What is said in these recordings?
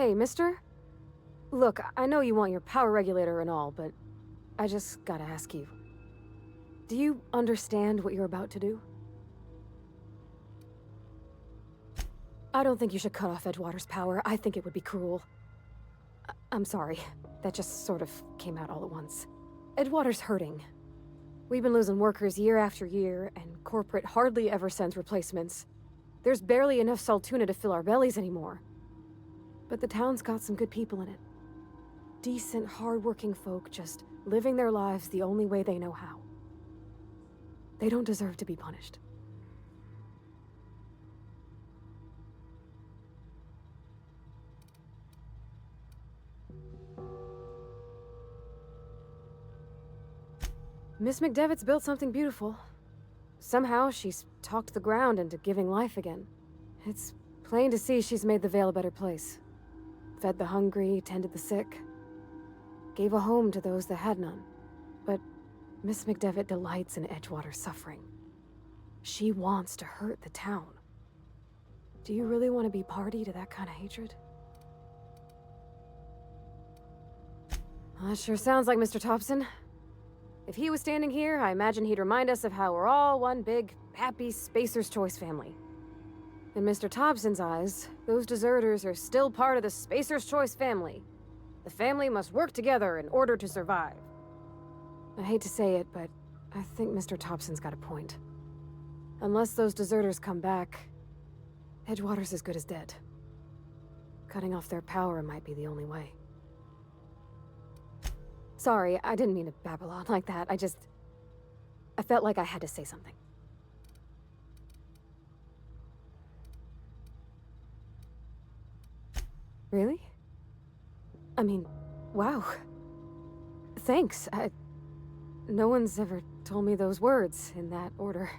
Hey, mister? Look, I know you want your power regulator and all, but I just gotta ask you. Do you understand what you're about to do? I don't think you should cut off Edgewater's power. I think it would be cruel. I'm sorry. That just sort of came out all at once. Edgewater's hurting. We've been losing workers year after year, and corporate hardly ever sends replacements. There's barely enough Saltuna to fill our bellies anymore. But the town's got some good people in it. Decent, hard-working folk just living their lives the only way they know how. They don't deserve to be punished. Miss McDevitt's built something beautiful. Somehow, she's talked the ground into giving life again. It's plain to see she's made the Vale a better place. Fed the hungry, tended the sick. Gave a home to those that had none. But Miss McDevitt delights in Edgewater's suffering. She wants to hurt the town. Do you really want to be party to that kind of hatred? That sure sounds like Mr. Thompson. If he was standing here, I imagine he'd remind us of how we're all one big, happy Spacer's Choice family. In Mr. Thompson's eyes, those deserters are still part of the Spacer's Choice family. The family must work together in order to survive. I hate to say it, but I think Mr. Thompson's got a point. Unless those deserters come back, Edgewater's as good as dead. Cutting off their power might be the only way. Sorry, I didn't mean to babble on like that. I felt like I had to say something. Really? I mean, wow. Thanks. No one's ever told me those words in that order.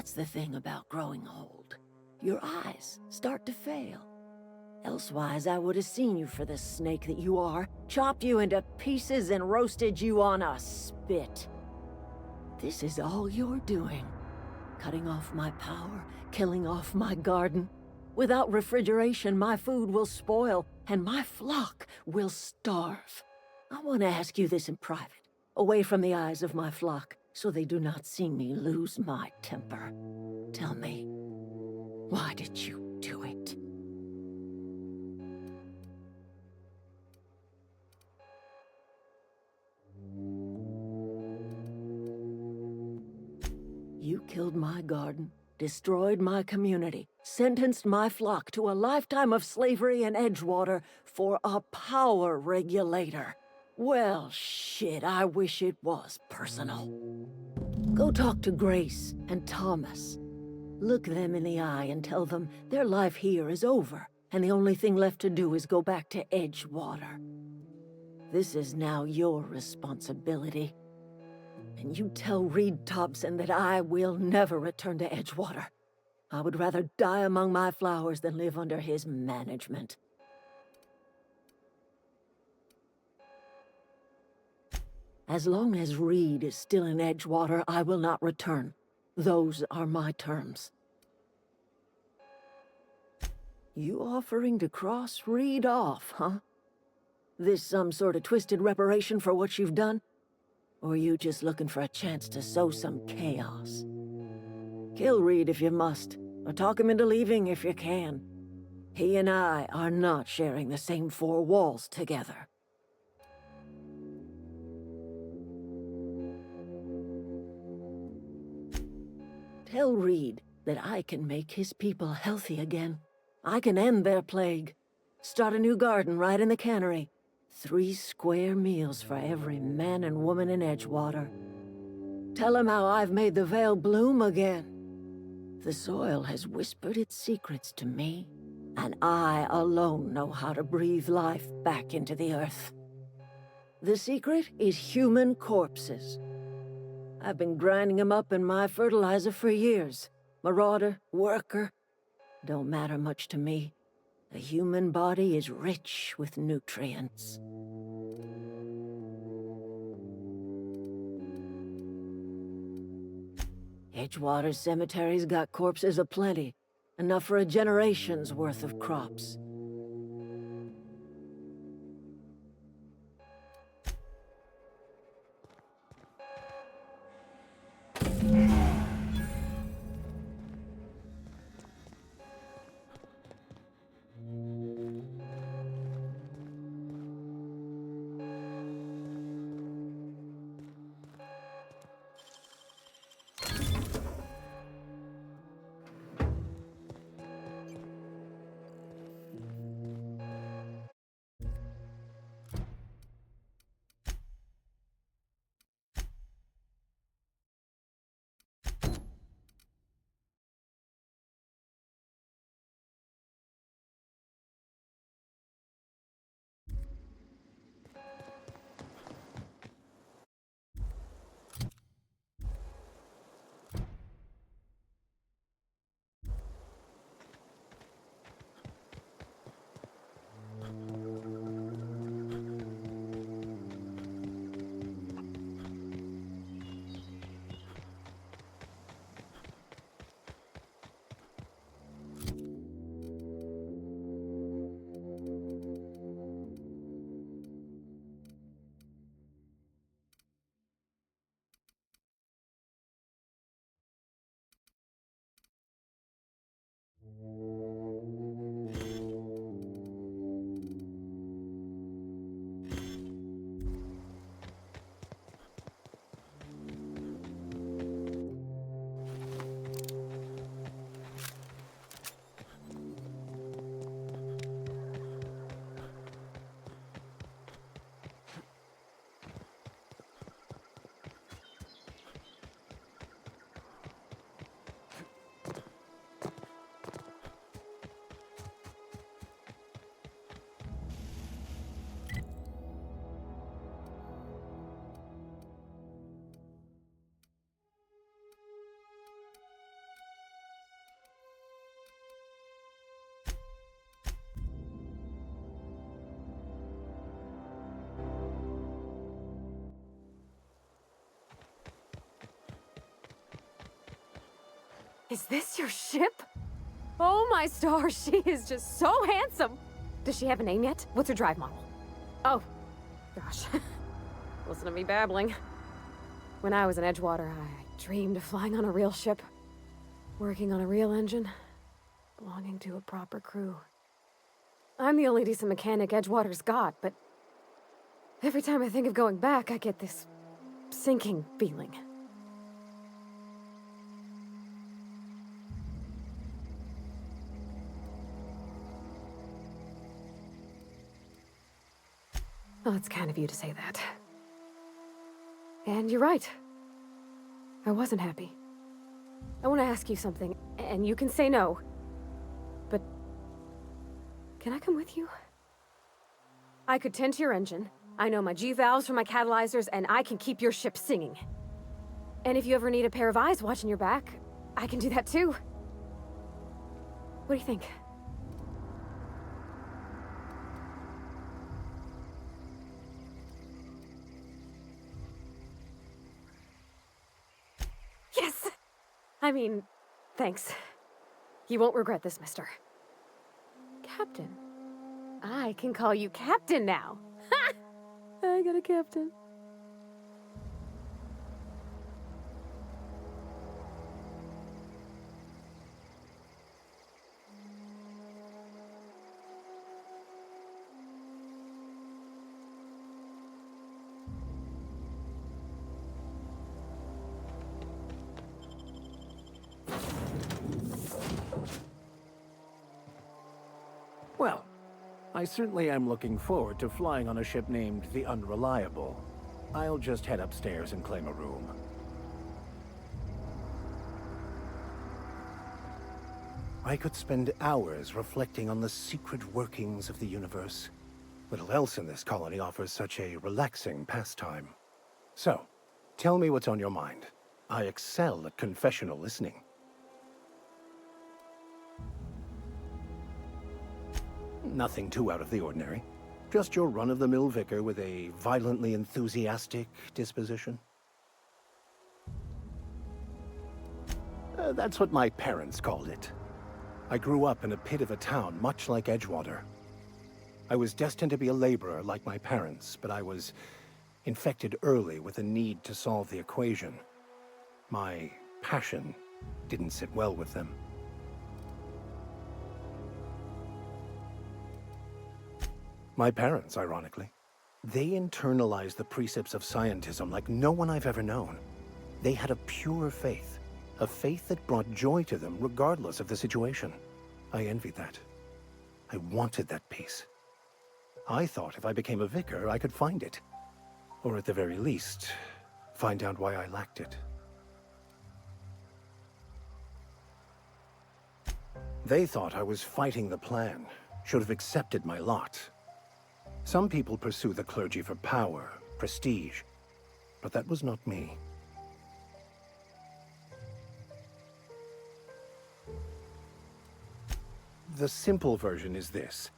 That's the thing about growing old. Your eyes start to fail. Elsewise, I would have seen you for the snake that you are, chopped you into pieces and roasted you on a spit. This is all you're doing. Cutting off my power, killing off my garden. Without refrigeration, my food will spoil, and my flock will starve. I want to ask you this in private, away from the eyes of my flock, so they do not see me lose my temper. Tell me, why did you do it? You killed my garden, destroyed my community, sentenced my flock to a lifetime of slavery in Edgewater for a power regulator. Well, shit, I wish it was personal. Go talk to Grace and Thomas. Look them in the eye and tell them their life here is over, and the only thing left to do is go back to Edgewater. This is now your responsibility. And you tell Reed Thompson that I will never return to Edgewater. I would rather die among my flowers than live under his management. As long as Reed is still in Edgewater, I will not return. Those are my terms. You offering to cross Reed off, huh? This some sort of twisted reparation for what you've done? Or are you just looking for a chance to sow some chaos? Kill Reed if you must, or talk him into leaving if you can. He and I are not sharing the same four walls together. Tell Reed that I can make his people healthy again. I can end their plague. Start a new garden right in the cannery. 3 square meals for every man and woman in Edgewater. Tell him how I've made the Vale bloom again. The soil has whispered its secrets to me, and I alone know how to breathe life back into the earth. The secret is human corpses. I've been grinding them up in my fertilizer for years. Marauder, worker, don't matter much to me. The human body is rich with nutrients. Edgewater's cemetery's got corpses aplenty, enough for a generation's worth of crops. Is this your ship? Oh my stars, she is just so handsome! Does she have a name yet? What's her drive model? Oh, gosh. Listen to me babbling. When I was in Edgewater, I dreamed of flying on a real ship, working on a real engine, belonging to a proper crew. I'm the only decent mechanic Edgewater's got, but every time I think of going back, I get this sinking feeling. Well, it's kind of you to say that. And you're right. I wasn't happy. I want to ask you something, and you can say no. But can I come with you? I could tend to your engine. I know my G-valves from my catalyzers, and I can keep your ship singing. And if you ever need a pair of eyes watching your back, I can do that too. What do you think? Yes! I mean, thanks. You won't regret this, mister. Captain. I can call you Captain now. Ha! I got a captain. Well, I certainly am looking forward to flying on a ship named the Unreliable. I'll just head upstairs and claim a room. I could spend hours reflecting on the secret workings of the universe. Little else in this colony offers such a relaxing pastime. So, tell me what's on your mind. I excel at confessional listening. Nothing too out of the ordinary. Just your run-of-the-mill vicar with a violently enthusiastic disposition. That's what my parents called it. I grew up in a pit of a town much like Edgewater. I was destined to be a laborer like my parents, but I was infected early with a need to solve the equation. My passion didn't sit well with them. My parents, ironically. They internalized the precepts of scientism like no one I've ever known. They had a pure faith, a faith that brought joy to them regardless of the situation. I envied that. I wanted that peace. I thought if I became a vicar, I could find it. Or at the very least, find out why I lacked it. They thought I was fighting the plan, should have accepted my lot. Some people pursue the clergy for power, prestige, but that was not me. The simple version is this.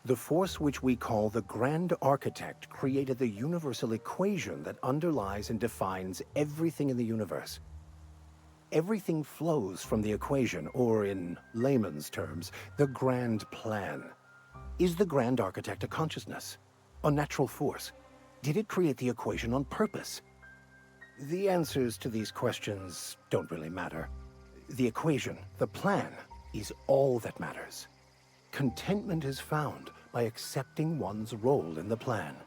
The force which we call the Grand Architect created the universal equation that underlies and defines everything in the universe. Everything flows from the equation, or in layman's terms, the grand plan. Is the Grand Architect a consciousness? A natural force? Did it create the equation on purpose? The answers to these questions don't really matter. The equation, the plan, is all that matters. Contentment is found by accepting one's role in the plan.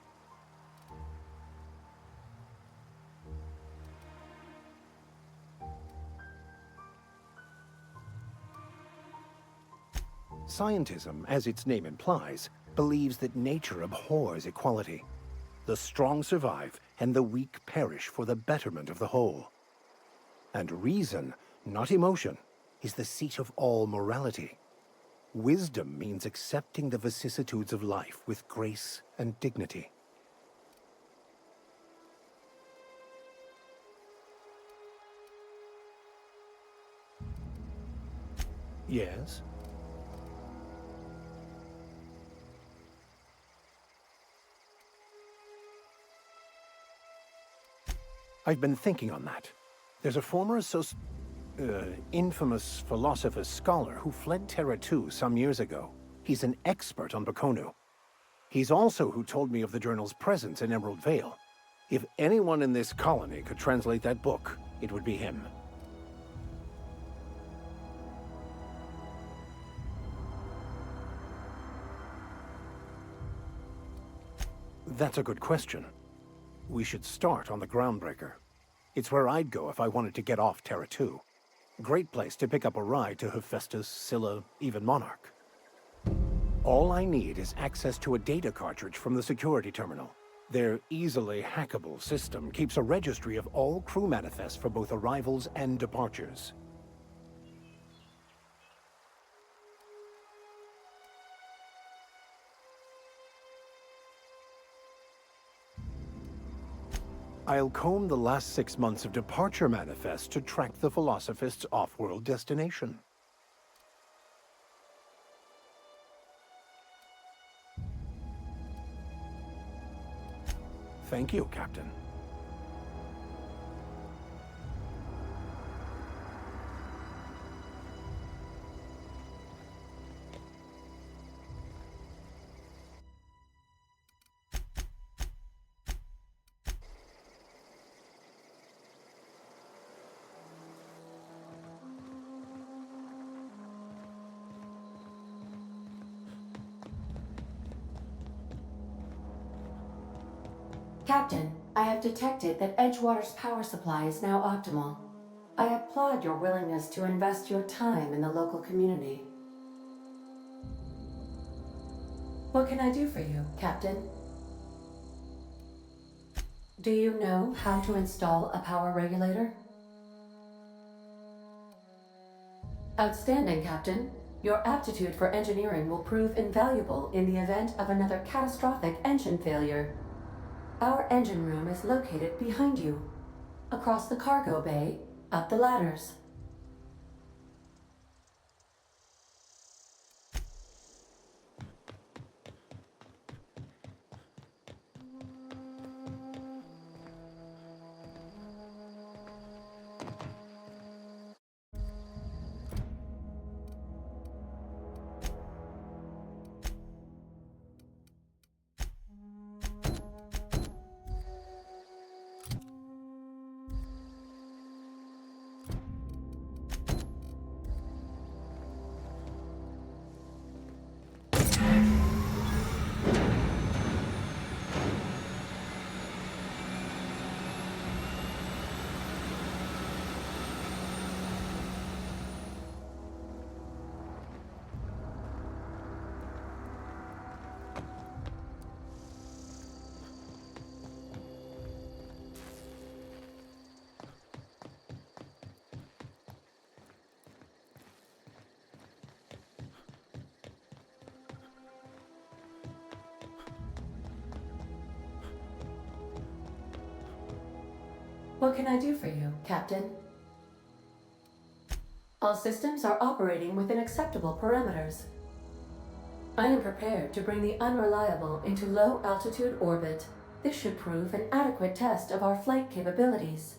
Scientism, as its name implies, believes that nature abhors equality. The strong survive, and the weak perish for the betterment of the whole. And reason, not emotion, is the seat of all morality. Wisdom means accepting the vicissitudes of life with grace and dignity. Yes? I've been thinking on that. There's a former infamous philosopher scholar who fled Terra 2 some years ago. He's an expert on Bakonu. He's also who told me of the journal's presence in Emerald Vale. If anyone in this colony could translate that book, it would be him. That's a good question. We should start on the Groundbreaker. It's where I'd go if I wanted to get off Terra 2. Great place to pick up a ride to Hephaestus, Scylla, even Monarch. All I need is access to a data cartridge from the security terminal. Their easily hackable system keeps a registry of all crew manifests for both arrivals and departures. I'll comb the last 6 months of departure manifests to track the Philosophist's off-world destination. Thank you, Captain. Captain, I have detected that Edgewater's power supply is now optimal. I applaud your willingness to invest your time in the local community. What can I do for you, Captain? Do you know how to install a power regulator? Outstanding, Captain. Your aptitude for engineering will prove invaluable in the event of another catastrophic engine failure. Our engine room is located behind you, across the cargo bay, up the ladders. What can I do for you, Captain? All systems are operating within acceptable parameters. I am prepared to bring the unreliable into low-altitude orbit. This should prove an adequate test of our flight capabilities.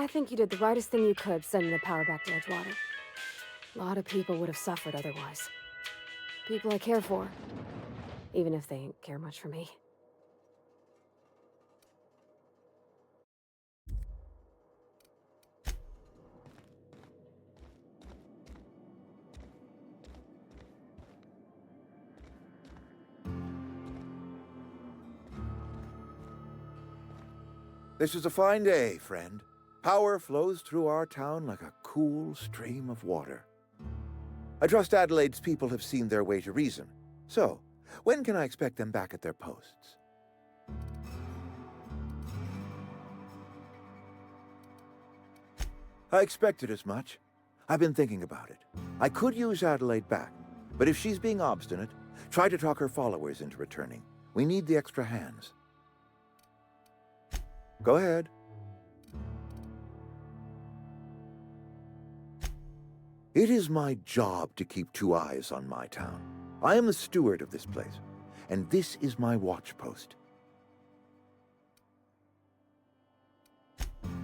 I think you did the rightest thing you could sending the power back to Edgewater. A lot of people would have suffered otherwise. People I care for. Even if they ain't care much for me. This is a fine day, friend. Power flows through our town like a cool stream of water. I trust Adelaide's people have seen their way to reason. So, when can I expect them back at their posts? I expected as much. I've been thinking about it. I could use Adelaide back, but if she's being obstinate, try to talk her followers into returning. We need the extra hands. Go ahead. It is my job to keep two eyes on my town. I am the steward of this place, and this is my watch post.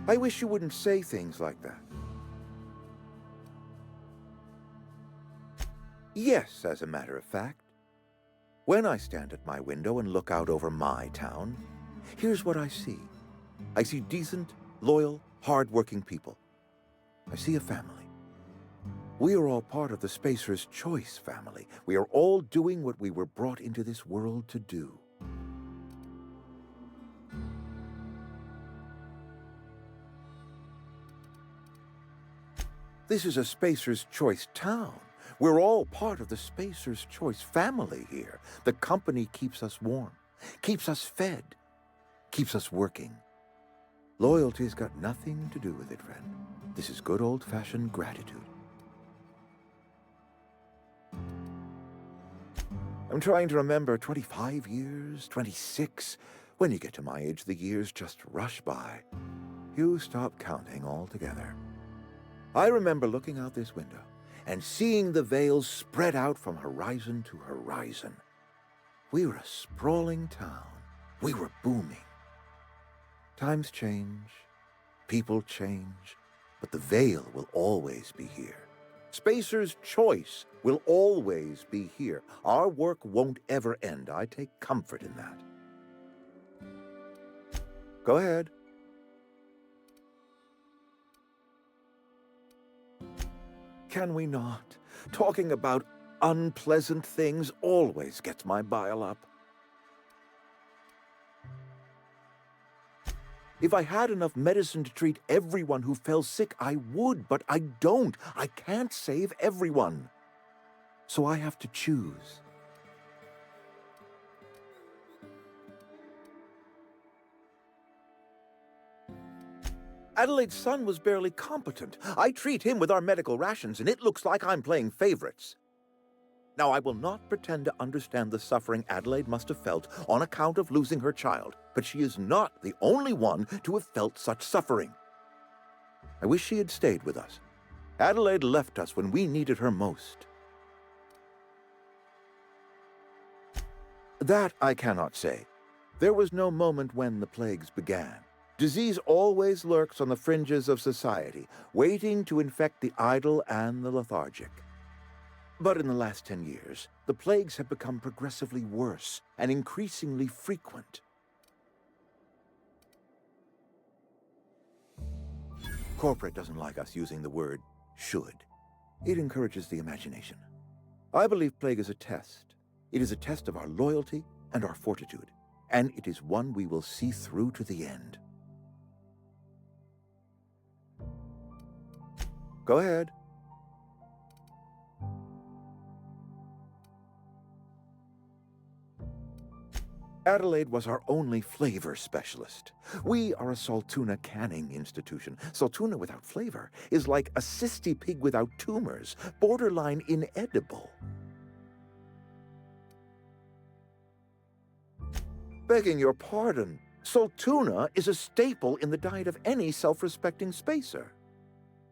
I wish you wouldn't say things like that. Yes, as a matter of fact. When I stand at my window and look out over my town, here's what I see. I see decent, loyal, hard-working people. I see a family. We are all part of the Spacer's Choice family. We are all doing what we were brought into this world to do. This is a Spacer's Choice town. We're all part of the Spacer's Choice family here. The company keeps us warm, keeps us fed, keeps us working. Loyalty's got nothing to do with it, friend. This is good old-fashioned gratitude. I'm trying to remember 25 years, 26. When you get to my age, the years just rush by. You stop counting altogether. I remember looking out this window and seeing the veils spread out from horizon to horizon. We were a sprawling town. We were booming. Times change, people change, but the veil will always be here. Spacer's Choice will always be here. Our work won't ever end. I take comfort in that. Go ahead. Can we not? Talking about unpleasant things always gets my bile up. If I had enough medicine to treat everyone who fell sick, I would, but I don't. I can't save everyone. So I have to choose. Adelaide's son was barely competent. I treat him with our medical rations, and it looks like I'm playing favorites. Now, I will not pretend to understand the suffering Adelaide must have felt on account of losing her child, but she is not the only one to have felt such suffering. I wish she had stayed with us. Adelaide left us when we needed her most. That I cannot say. There was no moment when the plagues began. Disease always lurks on the fringes of society, waiting to infect the idle and the lethargic. But in the last 10 years, the plagues have become progressively worse and increasingly frequent. Corporate doesn't like us using the word should. It encourages the imagination. I believe plague is a test. It is a test of our loyalty and our fortitude, and it is one we will see through to the end. Go ahead. Adelaide was our only flavor specialist. We are a Saltuna canning institution. Saltuna without flavor is like a cysty pig without tumors, borderline inedible. Begging your pardon, Saltuna is a staple in the diet of any self-respecting spacer.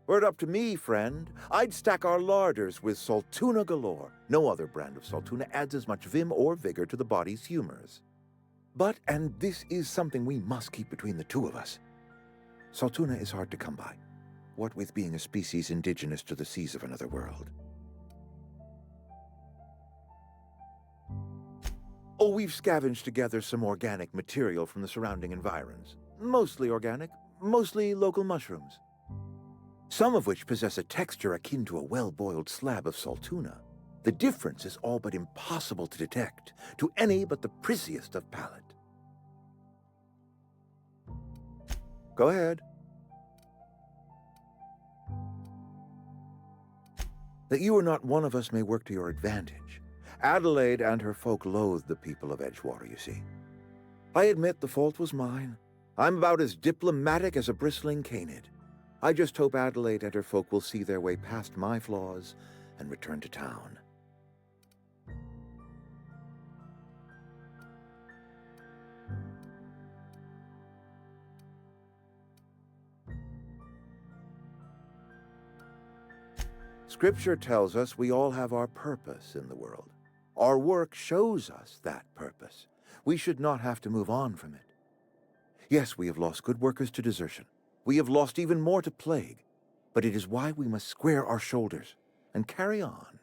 Were it up to me, friend, I'd stack our larders with Saltuna galore. No other brand of Saltuna adds as much vim or vigor to the body's humors. But, and this is something we must keep between the two of us, Saltuna is hard to come by, what with being a species indigenous to the seas of another world. Oh, we've scavenged together some organic material from the surrounding environs. Mostly organic, mostly local mushrooms. Some of which possess a texture akin to a well-boiled slab of saltuna. The difference is all but impossible to detect to any but the prissiest of palate. Go ahead. That you are not one of us may work to your advantage. Adelaide and her folk loathed the people of Edgewater, you see. I admit the fault was mine. I'm about as diplomatic as a bristling canid. I just hope Adelaide and her folk will see their way past my flaws and return to town. Scripture tells us we all have our purpose in the world. Our work shows us that purpose. We should not have to move on from it. Yes, we have lost good workers to desertion. We have lost even more to plague. But it is why we must square our shoulders and carry on.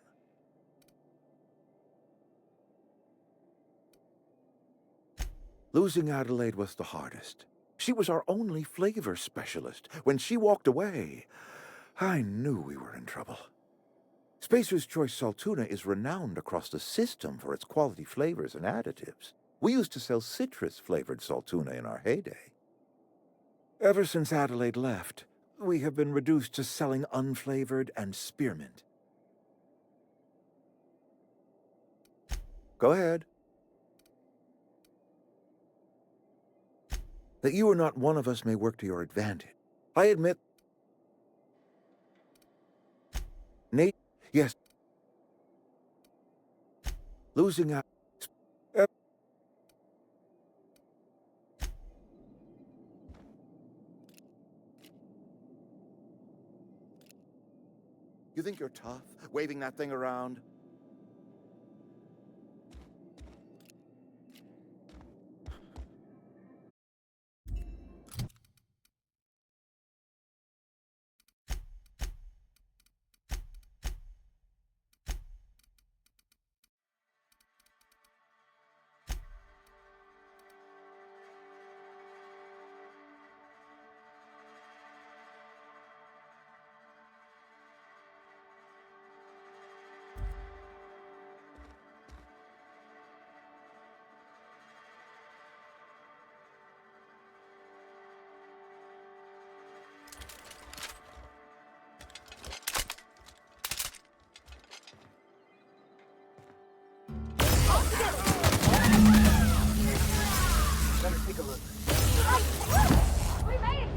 Losing Adelaide was the hardest. She was our only flavor specialist. When she walked away, I knew we were in trouble. Spacer's Choice Saltuna is renowned across the system for its quality flavors and additives. We used to sell citrus-flavored Saltuna in our heyday. Ever since Adelaide left, we have been reduced to selling unflavored and spearmint. Go ahead. That you are not one of us may work to your advantage. I admit... Nate... Yes. Losing out... You think you're tough, waving that thing around? Better take a look. We made it!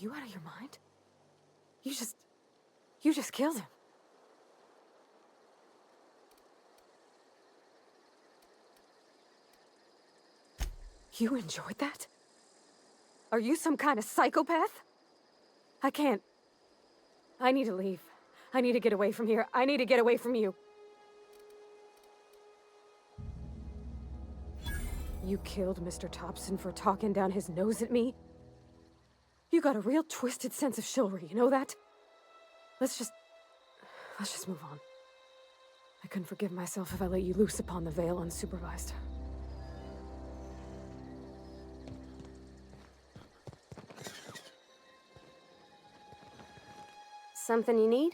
you out of your mind? You just killed him. You enjoyed that? Are you some kind of psychopath? I can't. I need to leave. I need to get away from here. I need to get away from you. You killed Mr. Thompson for talking down his nose at me? You got a real twisted sense of chivalry, you know that? Let's just move on. I couldn't forgive myself if I let you loose upon the Vale unsupervised. Something you need?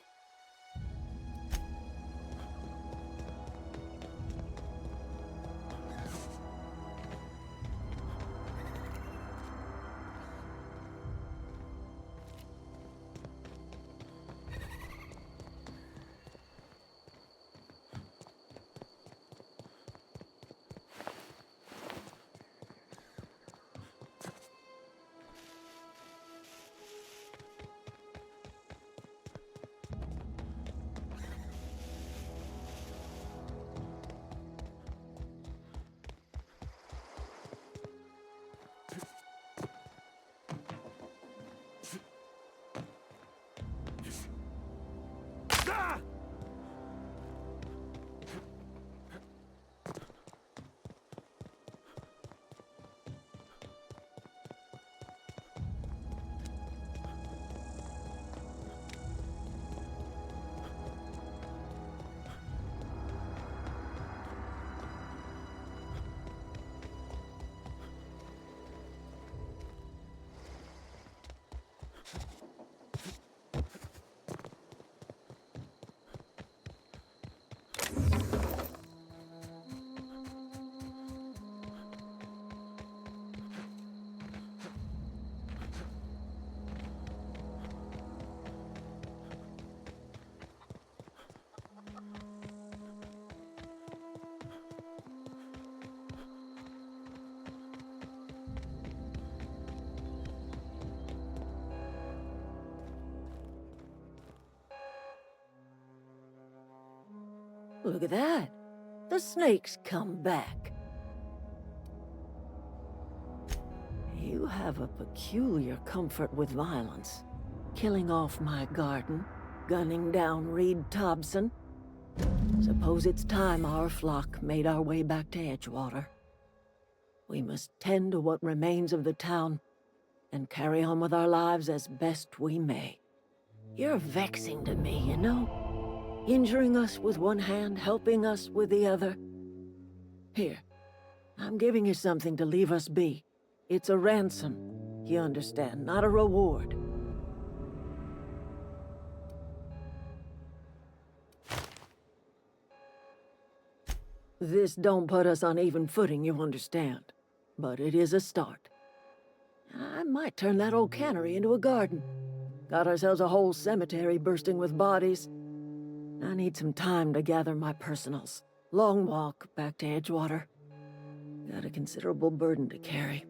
Look at that. The snake's come back. You have a peculiar comfort with violence. Killing off my garden, gunning down Reed Thompson. Suppose it's time our flock made our way back to Edgewater. We must tend to what remains of the town and carry on with our lives as best we may. You're vexing to me, you know? Injuring us with one hand, helping us with the other. Here, I'm giving you something to leave us be. It's a ransom, you understand, not a reward. This don't put us on even footing, you understand. But it is a start. I might turn that old cannery into a garden. Got ourselves a whole cemetery bursting with bodies. I need some time to gather my personals. Long walk back to Edgewater. Got a considerable burden to carry.